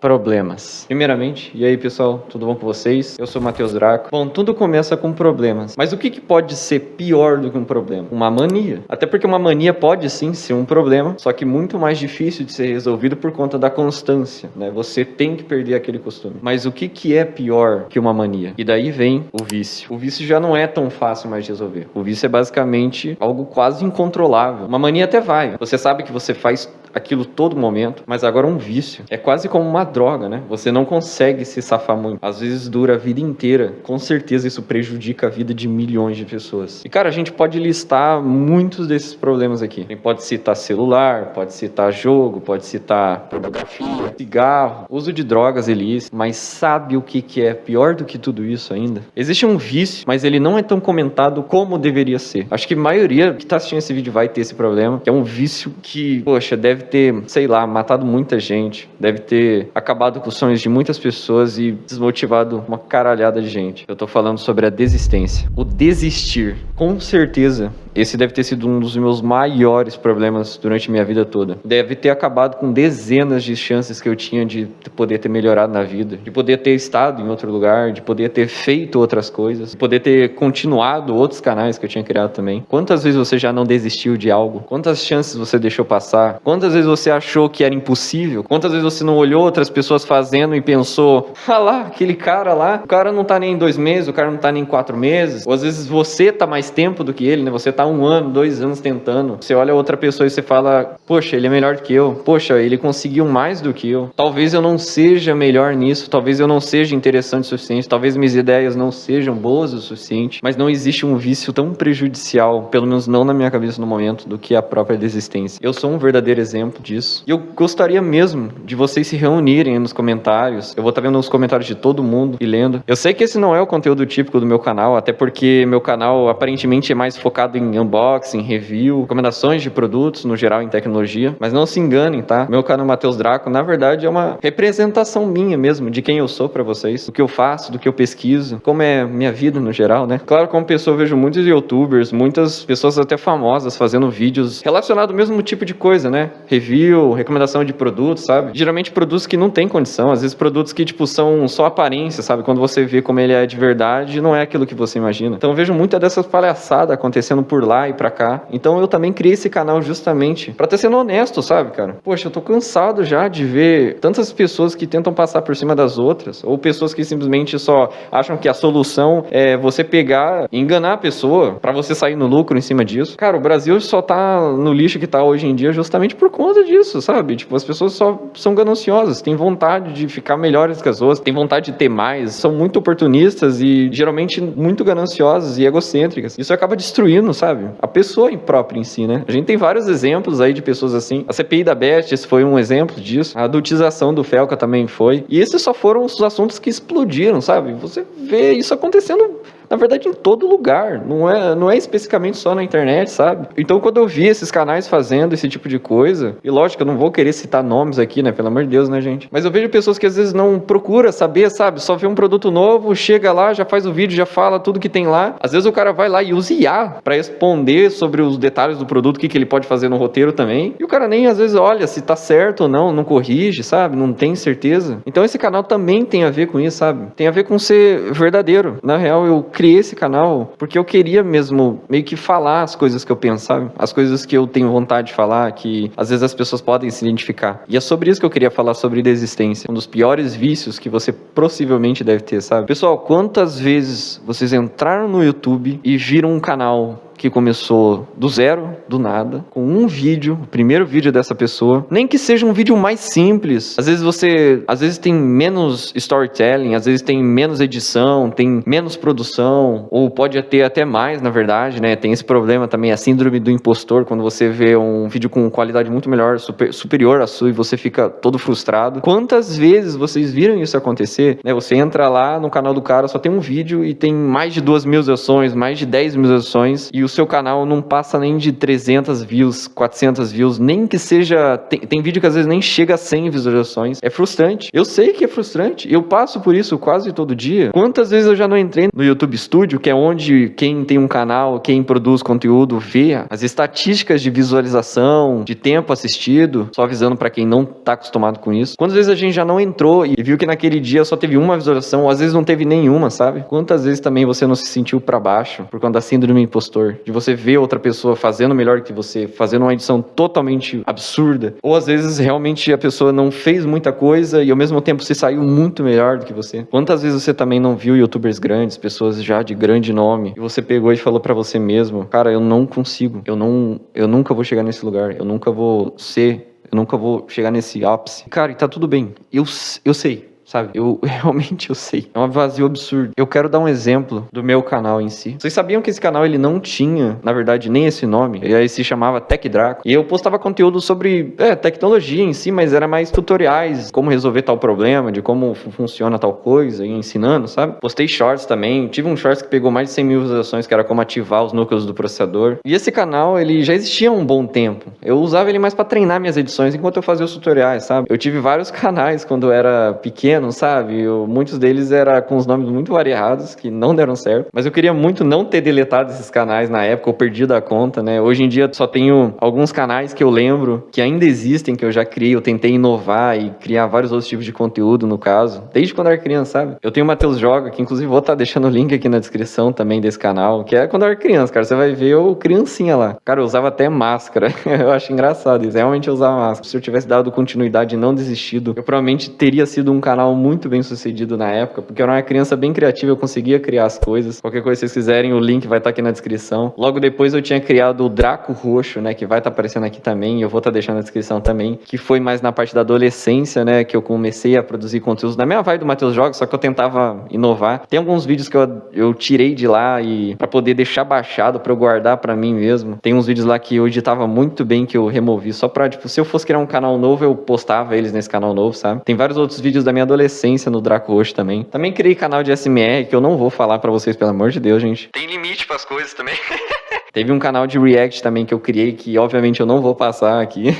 Problemas. Primeiramente, e aí pessoal, tudo bom com vocês? Eu sou o Matheus Draco. Bom, tudo começa com problemas. Mas o que pode ser pior do que um problema? Uma mania. Até porque uma mania pode sim ser um problema, só que muito mais difícil de ser resolvido por conta da constância, né? Você tem que perder aquele costume. Mas o que é pior que uma mania? E daí vem o vício. O vício já não é tão fácil mais de resolver. O vício é basicamente algo quase incontrolável. Uma mania até vai. Você sabe que você faz aquilo todo momento, mas agora um vício é quase como uma droga, né? Você não consegue se safar muito. Às vezes dura a vida inteira. Com certeza isso prejudica a vida de milhões de pessoas. E cara, a gente pode listar muitos desses problemas aqui. A gente pode citar celular, pode citar jogo, pode citar pornografia, cigarro, uso de drogas ilícitas. Mas sabe o que é pior do que tudo isso ainda? Existe um vício, mas ele não é tão comentado como deveria ser. Acho que a maioria que tá assistindo esse vídeo vai ter esse problema, que é um vício que, poxa, deve ter, sei lá, matado muita gente, deve ter acabado com os sonhos de muitas pessoas e desmotivado uma caralhada de gente. Eu tô falando sobre a desistência. O desistir, com certeza, esse deve ter sido um dos meus maiores problemas durante minha vida toda. Deve ter acabado com dezenas de chances que eu tinha de poder ter melhorado na vida, de poder ter estado em outro lugar, de poder ter feito outras coisas, de poder ter continuado outros canais que eu tinha criado também. Quantas vezes você já não desistiu de algo? Quantas chances você deixou passar? Quantas vezes você achou que era impossível? Quantas vezes você não olhou outras pessoas fazendo e pensou, ah lá, aquele cara lá, o cara não tá nem em 2 meses, o cara não tá nem em 4 meses. Ou às vezes você tá mais tempo do que ele, né? Você tá 1 ano, 2 anos tentando. Você olha outra pessoa e você fala, poxa, ele é melhor do que eu. Poxa, ele conseguiu mais do que eu. Talvez eu não seja melhor nisso, talvez eu não seja interessante o suficiente, talvez minhas ideias não sejam boas o suficiente, mas não existe um vício tão prejudicial, pelo menos não na minha cabeça no momento, do que a própria desistência. Eu sou um verdadeiro exemplo disso. E eu gostaria mesmo de vocês se reunirem nos comentários. Eu vou estar vendo os comentários de todo mundo e lendo. Eu sei que esse não é o conteúdo típico do meu canal, até porque meu canal aparentemente é mais focado em unboxing, review, recomendações de produtos, no geral em tecnologia. Mas não se enganem, tá? Meu canal Matheus Draco, na verdade, é uma representação minha mesmo, de quem eu sou pra vocês, do que eu faço, do que eu pesquiso, como é minha vida no geral, né? Claro, como pessoa, eu vejo muitos youtubers, muitas pessoas até famosas fazendo vídeos relacionados ao mesmo tipo de coisa, né? Review, recomendação de produtos, sabe? Geralmente produtos que não tem condição, às vezes produtos que, tipo, são só aparência, sabe? Quando você vê como ele é de verdade, não é aquilo que você imagina. Então eu vejo muita dessas palhaçadas acontecendo por lá e pra cá. Então eu também criei esse canal justamente pra estar sendo honesto, sabe, cara? Poxa, eu tô cansado já de ver tantas pessoas que tentam passar por cima das outras, ou pessoas que simplesmente só acham que a solução é você pegar e enganar a pessoa pra você sair no lucro em cima disso. Cara, o Brasil só tá no lixo que tá hoje em dia justamente por conta disso, sabe? Tipo, as pessoas só são gananciosas, têm vontade de ficar melhores que as outras, têm vontade de ter mais, são muito oportunistas e geralmente muito gananciosas e egocêntricas. Isso acaba destruindo, sabe? A pessoa própria em si, né? A gente tem vários exemplos aí de pessoas assim. A CPI da Beth, esse foi um exemplo disso. A adultização do Felca também foi. E esses só foram os assuntos que explodiram, sabe? Você vê isso acontecendo, na verdade, em todo lugar. Não é especificamente só na internet, sabe? Então, quando eu vi esses canais fazendo esse tipo de coisa, e lógico, eu não vou querer citar nomes aqui, né? Pelo amor de Deus, né, gente? Mas eu vejo pessoas que às vezes não procuram saber, sabe? Só vê um produto novo, chega lá, já faz o vídeo, já fala tudo que tem lá. Às vezes o cara vai lá e usa IA pra responder sobre os detalhes do produto, o que ele pode fazer no roteiro também. E o cara nem às vezes olha se tá certo ou não, não corrige, sabe? Não tem certeza. Então esse canal também tem a ver com isso, sabe? Tem a ver com ser verdadeiro. Na real, eu criei esse canal porque eu queria mesmo meio que falar as coisas que eu penso, sabe? As coisas que eu tenho vontade de falar, que às vezes as pessoas podem se identificar. E é sobre isso que eu queria falar, sobre desistência. Um dos piores vícios que você possivelmente deve ter, sabe? Pessoal, quantas vezes vocês entraram no YouTube e viram um canal que começou do zero, do nada, com um vídeo, o primeiro vídeo dessa pessoa, nem que seja um vídeo mais simples. Às vezes tem menos storytelling, às vezes tem menos edição, tem menos produção, ou pode ter até mais, na verdade, né? Tem esse problema também, a síndrome do impostor, quando você vê um vídeo com qualidade muito melhor, superior à sua, e você fica todo frustrado. Quantas vezes vocês viram isso acontecer, né? Você entra lá no canal do cara, só tem um vídeo e tem mais de 2.000 visualizações, mais de 10.000 visualizações, e o seu canal não passa nem de 300 views, 400 views, nem que seja... Tem vídeo que às vezes nem chega a 100 visualizações. É frustrante. Eu sei que é frustrante. Eu passo por isso quase todo dia. Quantas vezes eu já não entrei no YouTube Studio, que é onde quem tem um canal, quem produz conteúdo, vê as estatísticas de visualização, de tempo assistido, só avisando pra quem não tá acostumado com isso. Quantas vezes a gente já não entrou e viu que naquele dia só teve uma visualização, ou às vezes não teve nenhuma, sabe? Quantas vezes também você não se sentiu pra baixo por conta da síndrome do impostor, de você ver outra pessoa fazendo melhor que você, fazendo uma edição totalmente absurda, ou às vezes realmente a pessoa não fez muita coisa e ao mesmo tempo se saiu muito melhor do que você. Quantas vezes você também não viu youtubers grandes, pessoas já de grande nome, e você pegou e falou pra você mesmo, cara, eu não consigo, eu nunca vou chegar nesse lugar, eu nunca vou chegar nesse ápice. Cara, e tá tudo bem. Eu sei. Sabe? Realmente eu sei. É um vazio absurdo. Eu quero dar um exemplo do meu canal em si. Vocês sabiam que esse canal, ele não tinha, na verdade, nem esse nome? Ele se chamava Tech Draco. E eu postava conteúdo sobre, tecnologia em si, mas era mais tutoriais, como resolver tal problema, de como funciona tal coisa, e ensinando, sabe? Postei shorts também. Tive um shorts que pegou mais de 100 mil visualizações, que era como ativar os núcleos do processador. E esse canal, ele já existia há um bom tempo. Eu usava ele mais pra treinar minhas edições, enquanto eu fazia os tutoriais, sabe? Eu tive vários canais quando eu era pequeno, sabe? Muitos deles eram com os nomes muito variados, que não deram certo. Mas eu queria muito não ter deletado esses canais na época, ou perdido a conta, né? Hoje em dia só tenho alguns canais que eu lembro, que ainda existem, que eu já criei. Eu tentei inovar e criar vários outros tipos de conteúdo, no caso. Desde quando eu era criança, sabe? Eu tenho o Matheus Joga, que inclusive vou estar deixando o link aqui na descrição também desse canal, que é quando eu era criança, cara. Você vai ver eu criancinha lá. Cara, eu usava até máscara. Eu acho engraçado isso. Realmente eu usava máscara. Se eu tivesse dado continuidade e não desistido, eu provavelmente teria sido um canal muito bem sucedido na época, porque eu era uma criança bem criativa, eu conseguia criar as coisas. Qualquer coisa que vocês quiserem, o link vai estar aqui na descrição. Logo depois eu tinha criado o Draco Roxo, né, que vai estar aparecendo aqui também, e eu vou estar deixando na descrição também, que foi mais na parte da adolescência, né, que eu comecei a produzir conteúdos na mesma vibe do Matheus Jogos, só que eu tentava inovar. Tem alguns vídeos que eu tirei de lá e para poder deixar baixado, para eu guardar para mim mesmo. Tem uns vídeos lá que eu editava muito bem, que eu removi, só pra, tipo, se eu fosse criar um canal novo, eu postava eles nesse canal novo, sabe? Tem vários outros vídeos da minha adolescência no Draco Roxo também. Também criei canal de SMR, que eu não vou falar pra vocês, pelo amor de Deus, gente. Tem limite pras coisas também. Teve um canal de React também que eu criei, que obviamente eu não vou passar aqui.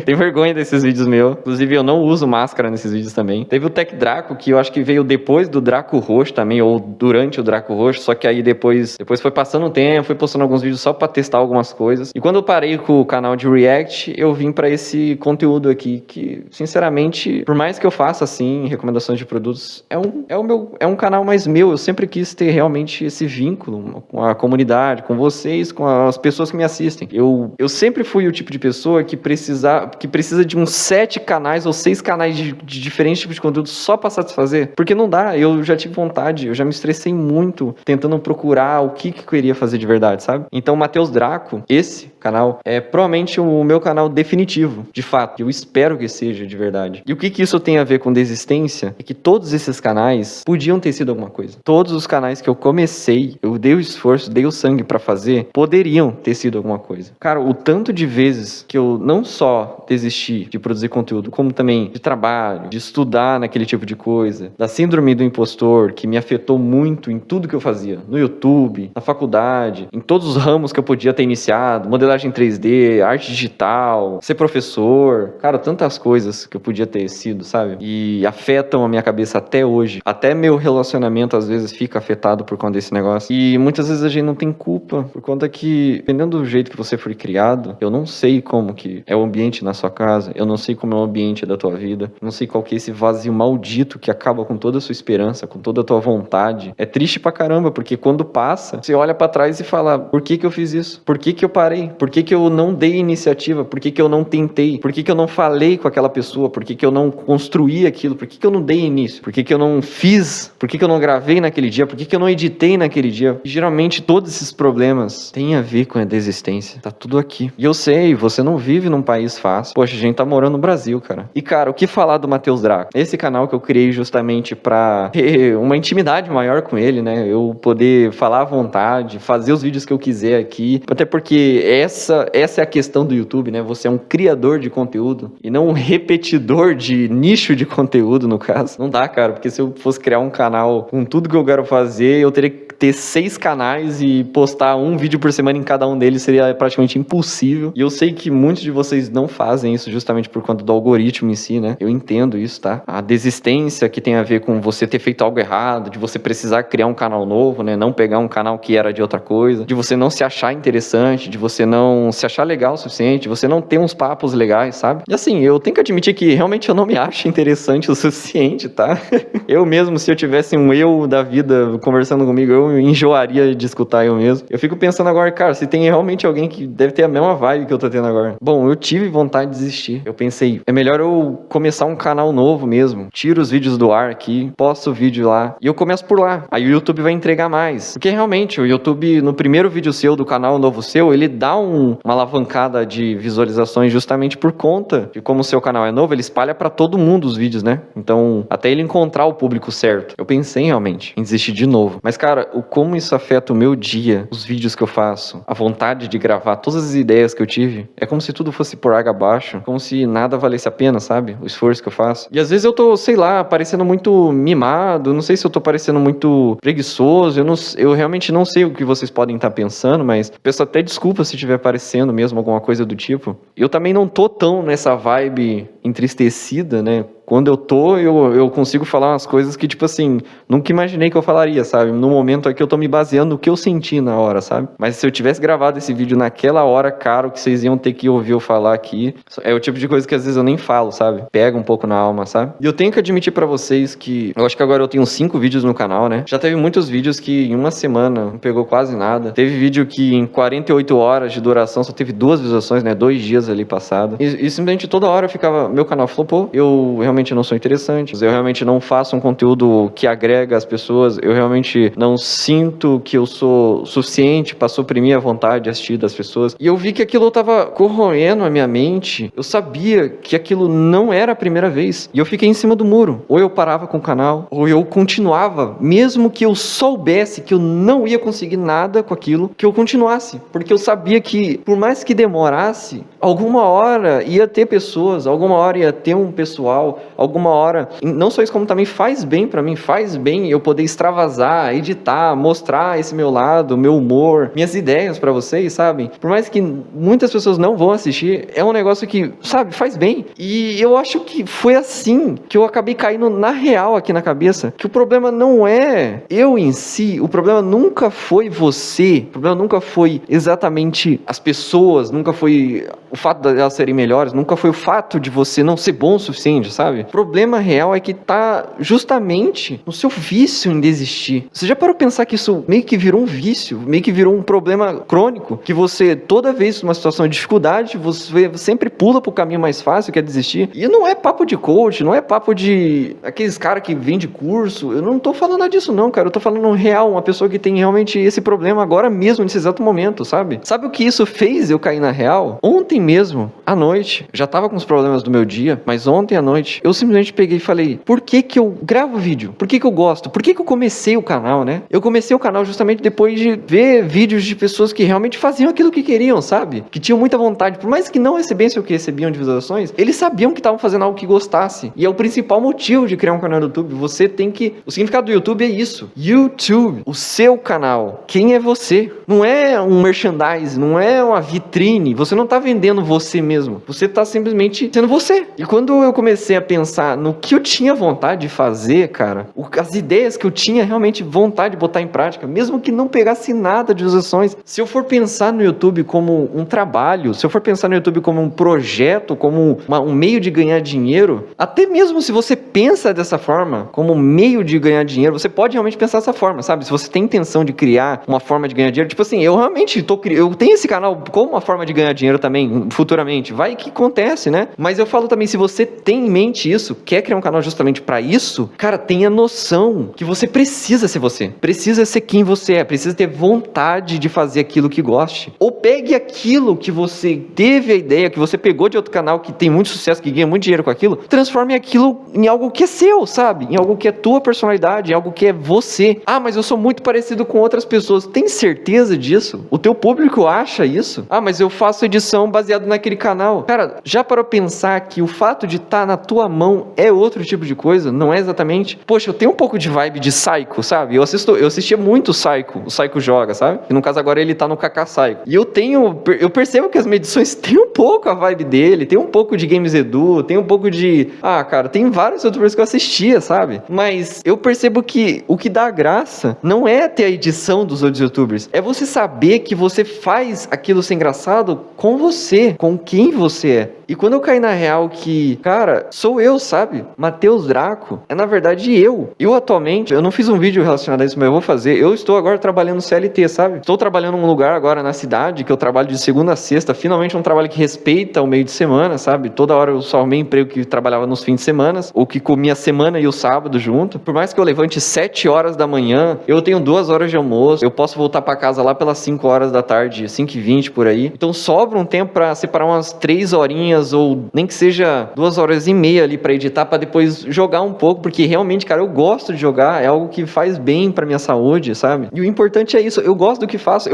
Tem vergonha desses vídeos meus. Inclusive eu não uso máscara nesses vídeos também. Teve o Tech Draco, que eu acho que veio depois do Draco Roxo também, ou durante o Draco Roxo, só que aí depois foi passando o tempo, fui postando alguns vídeos só pra testar algumas coisas. E quando eu parei com o canal de React, eu vim pra esse conteúdo aqui, que sinceramente, por mais que eu faça assim, recomendações de produtos, é um canal mais meu. Eu sempre quis ter realmente esse vínculo com a comunidade, com vocês, com as pessoas que me assistem. Eu sempre fui o tipo de pessoa que precisa de uns 7 canais ou 6 canais de diferentes tipos de conteúdo só pra satisfazer. Porque não dá, eu já tive vontade, eu já me estressei muito tentando procurar o que eu queria fazer de verdade, sabe? Então, Matheus Draco, esse canal, é provavelmente o meu canal definitivo, de fato. Eu espero que seja de verdade. E o que isso tem a ver com desistência? É que todos esses canais podiam ter sido alguma coisa. Todos os canais que eu comecei, eu dei o esforço, dei o sangue pra fazer, poderiam ter sido alguma coisa. Cara, o tanto de vezes que eu não só desisti de produzir conteúdo, como também de trabalho, de estudar naquele tipo de coisa, da síndrome do impostor, que me afetou muito em tudo que eu fazia, no YouTube, na faculdade, em todos os ramos que eu podia ter iniciado, modelagem 3D, arte digital, ser professor, cara, tantas coisas que eu podia ter sido, sabe? E afetam a minha cabeça até hoje. Até meu relacionamento às vezes fica afetado por conta desse negócio. E muitas vezes a gente não tem culpa, por conta que, dependendo do jeito que você foi criado, eu não sei como que é o ambiente na sua casa, eu não sei como é o ambiente da tua vida, eu não sei qual que é esse vazio maldito que acaba com toda a sua esperança, com toda a tua vontade. É triste pra caramba, porque quando passa, você olha pra trás e fala, por que eu fiz isso? Por que eu parei? Por que eu não dei iniciativa? Por que eu não tentei? Por que eu não falei com aquela pessoa? Por que eu não construí aquilo? Por que eu não dei início? Por que eu não fiz? Por que eu não gravei naquele dia? Por que eu não editei naquele dia? E, geralmente todos esses problemas têm a ver com a desistência. Tá tudo aqui. E eu sei, você não vive num país fácil. Poxa, a gente tá morando no Brasil, cara. E, cara, o que falar do Matheus Draco? Esse canal que eu criei justamente pra ter uma intimidade maior com ele, né? Eu poder falar à vontade, fazer os vídeos que eu quiser aqui. Até porque essa é a questão do YouTube, né? Você é um criador de conteúdo e não um repetidor de nicho de conteúdo, no caso. Não dá, cara, porque se eu fosse criar um canal com tudo que eu quero fazer, eu teria que ter 6 canais e postar um vídeo por semana em cada um deles seria praticamente impossível. E eu sei que muitos de vocês não fazem isso justamente por conta do algoritmo em si, né? Eu entendo isso, tá? A desistência que tem a ver com você ter feito algo errado, de você precisar criar um canal novo, né? Não pegar um canal que era de outra coisa, de você não se achar interessante, de você não se achar legal o suficiente, de você não ter uns papos legais, sabe? E assim, eu tenho que admitir que realmente eu não me acho interessante o suficiente, tá? Eu mesmo, se eu tivesse um eu da vida conversando comigo, eu enjoaria de escutar eu mesmo. Eu fico pensando agora, cara, se tem realmente alguém que deve ter a mesma vibe que eu tô tendo agora. Bom, eu tive vontade de desistir. Eu pensei, é melhor eu começar um canal novo mesmo. Tiro os vídeos do ar aqui, posto o vídeo lá e eu começo por lá. Aí o YouTube vai entregar mais. Porque realmente, o YouTube, no primeiro vídeo seu do canal novo seu, ele dá uma alavancada de visualizações justamente por conta de como o seu canal é novo, ele espalha pra todo mundo os vídeos, né? Então, até ele encontrar o público certo. Eu pensei realmente em desistir de novo. Mas, cara, como isso afeta o meu dia, os vídeos que eu faço, a vontade de gravar, todas as ideias que eu tive, é como se tudo fosse por água abaixo, como se nada valesse a pena, sabe? O esforço que eu faço. E às vezes eu tô, sei lá, parecendo muito mimado, não sei se eu tô parecendo muito preguiçoso, eu realmente não sei o que vocês podem estar pensando, mas peço até desculpa se estiver parecendo mesmo alguma coisa do tipo. Eu também não tô tão nessa vibe entristecida, né? Quando eu tô, eu consigo falar umas coisas que, tipo assim, nunca imaginei que eu falaria, sabe? No momento aqui eu tô me baseando no que eu senti na hora, sabe? Mas se eu tivesse gravado esse vídeo naquela hora, cara, o que vocês iam ter que ouvir eu falar aqui é o tipo de coisa que às vezes eu nem falo, sabe? Pega um pouco na alma, sabe? E eu tenho que admitir pra vocês que eu acho que agora eu tenho 5 vídeos no canal, né? Já teve muitos vídeos que em uma semana não pegou quase nada. Teve vídeo que em 48 horas de duração só teve 2 visualizações, né? 2 dias ali passado. E simplesmente toda hora eu ficava, meu canal flopou, eu realmente não sou interessante, eu realmente não faço um conteúdo que agrega as pessoas, eu realmente não sinto que eu sou suficiente para suprimir a vontade de assistir das pessoas. E eu vi que aquilo tava corroendo a minha mente, eu sabia que aquilo não era a primeira vez, e eu fiquei em cima do muro. Ou eu parava com o canal, ou eu continuava, mesmo que eu soubesse que eu não ia conseguir nada com aquilo, que eu continuasse, porque eu sabia que, por mais que demorasse, alguma hora ia ter pessoas, alguma hora ia ter um pessoal, alguma hora, não só isso, como também faz bem pra mim, faz bem eu poder extravasar, editar, mostrar esse meu lado, meu humor, minhas ideias pra vocês, sabe? Por mais que muitas pessoas não vão assistir, é um negócio que, sabe, faz bem. E eu acho que foi assim que eu acabei caindo na real aqui na cabeça, que o problema não é eu em si, o problema nunca foi você, o problema nunca foi exatamente as pessoas, nunca foi o fato de elas serem melhores, nunca foi o fato de você não ser bom o suficiente, sabe? O problema real é que tá justamente no seu vício em desistir. Você já parou pra pensar que isso meio que virou um vício, meio que virou um problema crônico, que você, toda vez numa situação de dificuldade, você sempre pula pro caminho mais fácil, que é desistir. E não é papo de coach, não é papo de aqueles caras que vende curso, eu não tô falando nada disso não, cara, eu tô falando real, uma pessoa que tem realmente esse problema agora mesmo, nesse exato momento, sabe? Sabe o que isso fez eu cair na real? Ontem mesmo, à noite, já tava com os problemas do meu dia, mas ontem à noite, eu simplesmente peguei e falei, por que que eu gravo vídeo? Por que que eu gosto? Por que que eu comecei o canal, né? Eu comecei o canal justamente depois de ver vídeos de pessoas que realmente faziam aquilo que queriam, sabe? Que tinham muita vontade, por mais que não recebessem o que recebiam de visualizações, eles sabiam que estavam fazendo algo que gostasse. E é o principal motivo de criar um canal no YouTube. Você tem que... O significado do YouTube é isso. YouTube, o seu canal. Quem é você? Não é um merchandise, não é uma vitrine. Você não tá vendendo você mesmo. Você tá simplesmente sendo você. E quando eu comecei a pensar no que eu tinha vontade de fazer, cara, as ideias que eu tinha realmente vontade de botar em prática, mesmo que não pegasse nada de visualizações, se eu for pensar no YouTube como um trabalho, se eu for pensar no YouTube como um projeto, como um meio de ganhar dinheiro, até mesmo se você pensa dessa forma, como um meio de ganhar dinheiro, você pode realmente pensar dessa forma, sabe? Se você tem intenção de criar uma forma de ganhar dinheiro, tipo assim, eu realmente eu tenho esse canal como uma forma de ganhar dinheiro também, futuramente, vai que acontece, né? Mas eu falo também, se você tem em mente isso, quer criar um canal justamente pra isso, cara, tenha noção que você precisa ser você, precisa ser quem você é, precisa ter vontade de fazer aquilo que goste, ou pegue aquilo que você teve a ideia, que você pegou de outro canal que tem muito sucesso, que ganha muito dinheiro com aquilo, transforme aquilo em algo que é seu, sabe? Em algo que é tua personalidade, em algo que é você. Ah, mas eu sou muito parecido com outras pessoas. Tem certeza disso? O teu público acha isso? Ah, mas eu faço edição baseado naquele canal. Cara, já parou pra pensar que o fato de estar na tua mão é outro tipo de coisa, não é exatamente... Poxa, eu tenho um pouco de vibe de Psycho, sabe? Eu assistia muito o Psycho joga, sabe? E no caso agora ele tá no Kaká Psycho. E eu percebo que as medições têm um pouco a vibe dele, tem um pouco de Games Edu, tem um pouco de... cara, tem vários youtubers que eu assistia, sabe? Mas eu percebo que o que dá graça não é ter a edição dos outros youtubers, é você saber que você faz aquilo ser engraçado com você, com quem você é. E quando eu caí na real que, cara, sou eu, sabe? Matheus Draco é na verdade eu. Eu atualmente, eu não fiz um vídeo relacionado a isso, mas eu vou fazer. Eu estou agora trabalhando no CLT, sabe? Estou trabalhando num lugar agora na cidade, que eu trabalho de segunda a sexta, finalmente um trabalho que respeita o meio de semana, sabe? Toda hora eu só arrumei emprego que trabalhava nos fins de semana, ou que comia a semana e o sábado junto. Por mais que eu levante 7 horas da manhã, eu tenho 2 horas de almoço, eu posso voltar pra casa lá pelas 5 horas da tarde, 5h20 por aí. Então sobra um tempo pra separar umas 3 horinhas ou nem que seja 2h30 ali pra editar, pra depois jogar um pouco, porque realmente, cara, eu gosto de jogar, é algo que faz bem pra minha saúde, sabe? E o importante é isso, eu gosto do que faço,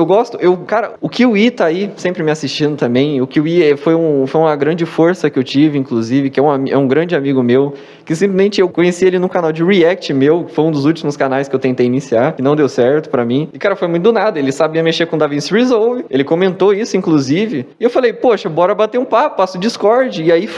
cara, o Kiwi tá aí sempre me assistindo também, o Kiwi foi uma grande força que eu tive, inclusive, que é um grande amigo meu, que simplesmente eu conheci ele no canal de React meu, que foi um dos últimos canais que eu tentei iniciar, que não deu certo pra mim, e cara, foi muito do nada, ele sabia mexer com DaVinci Resolve, ele comentou isso, inclusive, e eu falei, poxa, bora bater um papo, passa o Discord, e aí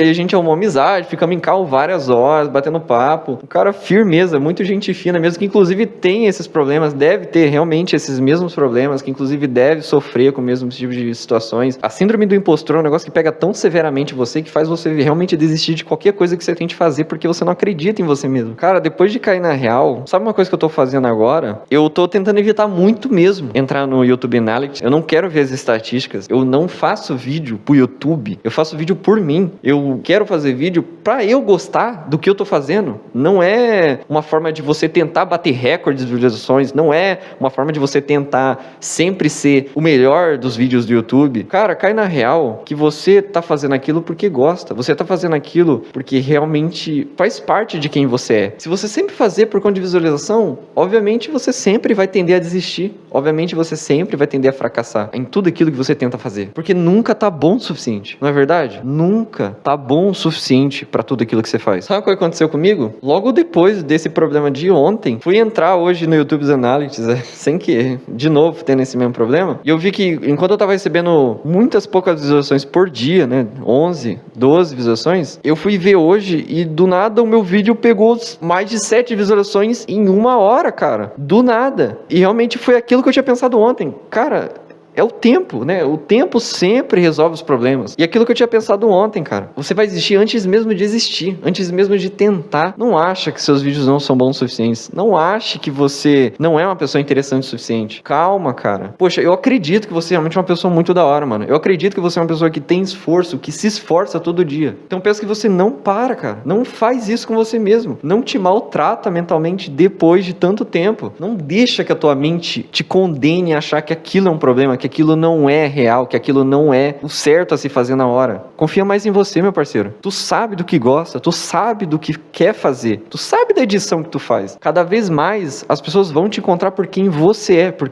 a gente arrumou amizade, ficamos em call várias horas, batendo papo, um cara firmeza, muito gente fina mesmo, que inclusive tem esses problemas, deve ter realmente esses mesmos problemas, que inclusive deve sofrer com o mesmo tipo de situações. A síndrome do impostor é um negócio que pega tão severamente você, que faz você realmente desistir de qualquer coisa que você tente fazer, porque você não acredita em você mesmo. Cara, depois de cair na real, sabe uma coisa que eu tô fazendo agora? Eu tô tentando evitar muito mesmo entrar no YouTube Analytics, eu não quero ver as estatísticas, eu não faço vídeo pro YouTube, eu faço vídeo por mim, eu quero fazer vídeo pra eu gostar do que eu tô fazendo, não é uma forma de você tentar bater recordes de visualizações, não é uma forma de você tentar sempre ser o melhor dos vídeos do YouTube. Cara, cai na real que você tá fazendo aquilo porque gosta, você tá fazendo aquilo porque realmente faz parte de quem você é. Se você sempre fazer por conta de visualização, obviamente você sempre vai tender a desistir, obviamente você sempre vai tender a fracassar em tudo aquilo que você tenta fazer, porque nunca tá bom o suficiente, não é verdade? Nunca tá bom o suficiente pra tudo aquilo que você faz. Sabe o que aconteceu comigo? Logo depois desse problema de ontem, fui entrar hoje no YouTube Analytics, sem querer, de novo tendo esse mesmo problema, e eu vi que enquanto eu tava recebendo muitas poucas visualizações por dia, né, 11, 12 visualizações, eu fui ver hoje e do nada o meu vídeo pegou mais de 7 visualizações em 1 hora, cara. Do nada. E realmente foi aquilo que eu tinha pensado ontem. Cara, é o tempo, né? O tempo sempre resolve os problemas. E aquilo que eu tinha pensado ontem, cara. Você vai existir antes mesmo de existir. Antes mesmo de tentar. Não acha que seus vídeos não são bons o suficiente. Não ache que você não é uma pessoa interessante o suficiente. Calma, cara. Poxa, eu acredito que você é realmente uma pessoa muito da hora, mano. Eu acredito que você é uma pessoa que tem esforço, que se esforça todo dia. Então peço que você não para, cara. Não faz isso com você mesmo. Não te maltrata mentalmente depois de tanto tempo. Não deixa que a tua mente te condene a achar que aquilo é um problema, que aquilo não é real, que aquilo não é o certo a se fazer na hora. Confia mais em você, meu parceiro. Tu sabe do que gosta, tu sabe do que quer fazer, tu sabe da edição que tu faz. Cada vez mais as pessoas vão te encontrar por quem você é, por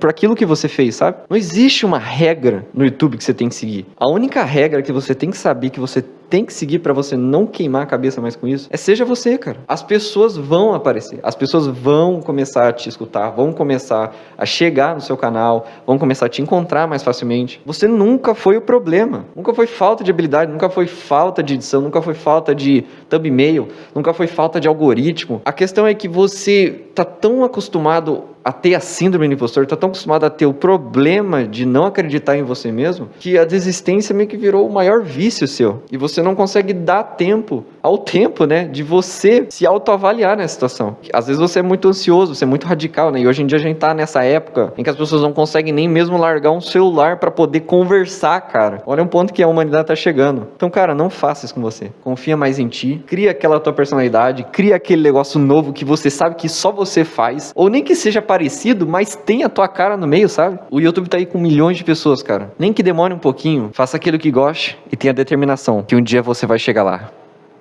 aquilo que você fez, sabe? Não existe uma regra no YouTube que você tem que seguir. A única regra que você tem que saber, que você tem que seguir pra você não queimar a cabeça mais com isso, seja você, cara. As pessoas vão aparecer, as pessoas vão começar a te escutar, vão começar a chegar no seu canal, vão começar a te encontrar mais facilmente. Você nunca foi o problema, nunca foi falta de habilidade, nunca foi falta de edição, nunca foi falta de thumbnail, nunca foi falta de algoritmo. A questão é que você tá tão acostumado a ter a síndrome do impostor, tá tão acostumado a ter o problema de não acreditar em você mesmo, que a desistência meio que virou o maior vício seu. E você não consegue dar tempo ao tempo, né, de você se autoavaliar nessa situação. Às vezes você é muito ansioso, você é muito radical, né, e hoje em dia a gente tá nessa época em que as pessoas não conseguem nem mesmo largar um celular pra poder conversar, cara. Olha um ponto que a humanidade tá chegando. Então, cara, não faça isso com você. Confia mais em ti, cria aquela tua personalidade, cria aquele negócio novo que você sabe que só você faz, ou nem que seja parecido, mas tem a tua cara no meio, sabe? O YouTube tá aí com milhões de pessoas, cara. Nem que demore um pouquinho, faça aquilo que goste e tenha determinação, que um dia você vai chegar lá.